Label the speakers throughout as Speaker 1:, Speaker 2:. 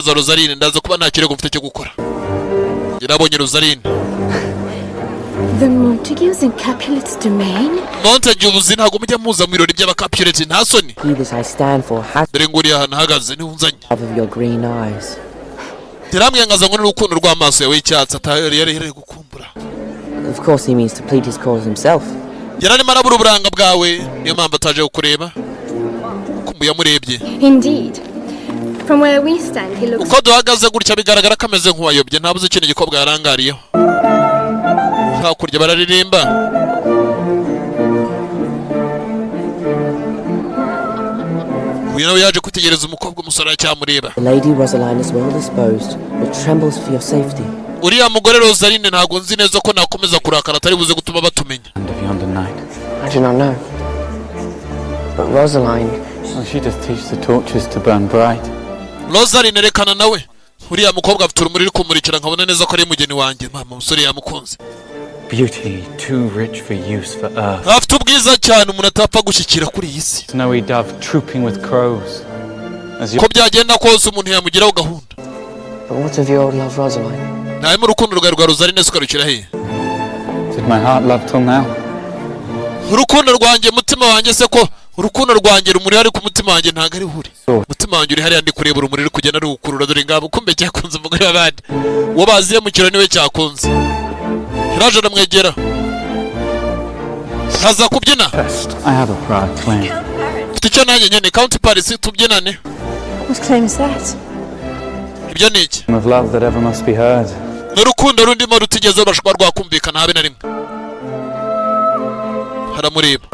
Speaker 1: za Rosaline ndaza kuba nta kirego mfite cyo gukora. Yarabonye Rosaline.
Speaker 2: The Montagues in Capulet's domain?
Speaker 1: Montague ubuzi ntago mujya muza mu birori by'aba Capulet nta soni.
Speaker 3: This I stand for has
Speaker 1: Dore nguri ahantu hagaze ni unzanye.
Speaker 3: of your green eyes.
Speaker 1: Tiramyangaza ngo n'urukundo rw'amaso yawe y'icyatsi atari yari gukumbura.
Speaker 3: Of course he means to plead his cause himself.
Speaker 1: Yarari marabura uburanga bwawe niyo mpamvu ataje kukureba. Kumbuye murebye.
Speaker 2: Indeed. From where we stand, he looks...
Speaker 1: Uko duhagaze gutya bigaragara kameze nk'uwayobye ntabuze ikintu gikobwa yarangariyeho. Hakurya bararirimba. Uyu nawe yaje kwitegereza umukobwa umusore cyamureba.
Speaker 3: The lady Rosaline is well disposed, but trembles for your safety.
Speaker 1: Uriya mugore Rosaline ntago nzi neza ko nakomeza kurakara atari buze gutuma batumenya.
Speaker 3: I do not know. But Rosaline...
Speaker 4: Well, she just teaches the torches to burn bright.
Speaker 1: Rosaline rekana nawe. Uriya mukobwa afite urumuri ruri kumurikira nkabona neza ko ari mugeni wanjye. Mama umusore yamukunze.
Speaker 4: Beauty too rich for use for earth.
Speaker 1: Afite ubwiza cyane umuntu atapfa gushyikira kuri iyi si.
Speaker 4: Snowy dove trooping with crows.
Speaker 1: Ko byagenda kose umuntu yamugiraho gahunda.
Speaker 3: But what of your old love, Rosaline?
Speaker 1: Nawe mu rukundo rwawe rwa Rosaline sukarukira he?
Speaker 4: Did my heart love till now?
Speaker 1: Urukundo rwanjye mutima wanjye se ko urukundo rwanjye rumuri hari ku mutima wanjye ntago ari huri. Mutima wanjye uri hari ndi kureba urumuri ruri kugenda rukurura dore ngabo kumbe cyakunze umugore w'abandi. Uwo baziye mu kirori niwe cyakunze. Hiraje aramwegera. Haza kubyina.
Speaker 4: I have a proud claim.
Speaker 1: Mfite icyo nanjye nyene County Paris tubyinane.
Speaker 2: What claim is that?
Speaker 1: Ibyo ni iki?
Speaker 4: Of love that ever must be heard.
Speaker 1: N'urukundo rundimo rutigeze bashwa rwakumvikana habe na rimwe. Haramureba.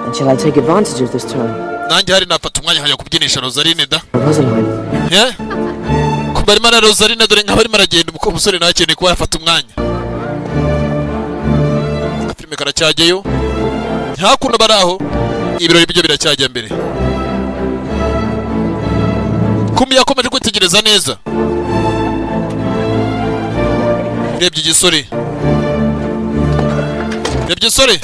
Speaker 3: And shall I take advantage of this time?
Speaker 1: Nanjye hari nafata umwanya hajya kubyinisha Rosaline da.
Speaker 3: Rosaline.
Speaker 1: Yeah? Kumbari mara Rosaline dore nkabari maragenda umukobwa umusore nakeneye kuba yafata umwanya. Filime karacyajyeyo. Hakuno baraho. Ibirori byo biracyajya mbere. Kumbi yakomeje kwitegereza neza. Rebye igisore. Rebye igisore.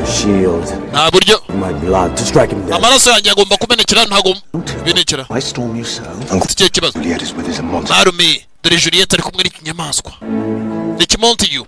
Speaker 5: Shield.
Speaker 1: Nta buryo.
Speaker 5: My blood to strike him down.
Speaker 1: Amaraso yanjye agomba kumenekera ntago binekera.
Speaker 5: I storm you so.
Speaker 1: Uncle kibazo.
Speaker 5: Juliet is with his monster.
Speaker 1: Marume, dore Juliet ari kumwe n'ikinyamaswa. Ni kimonti you.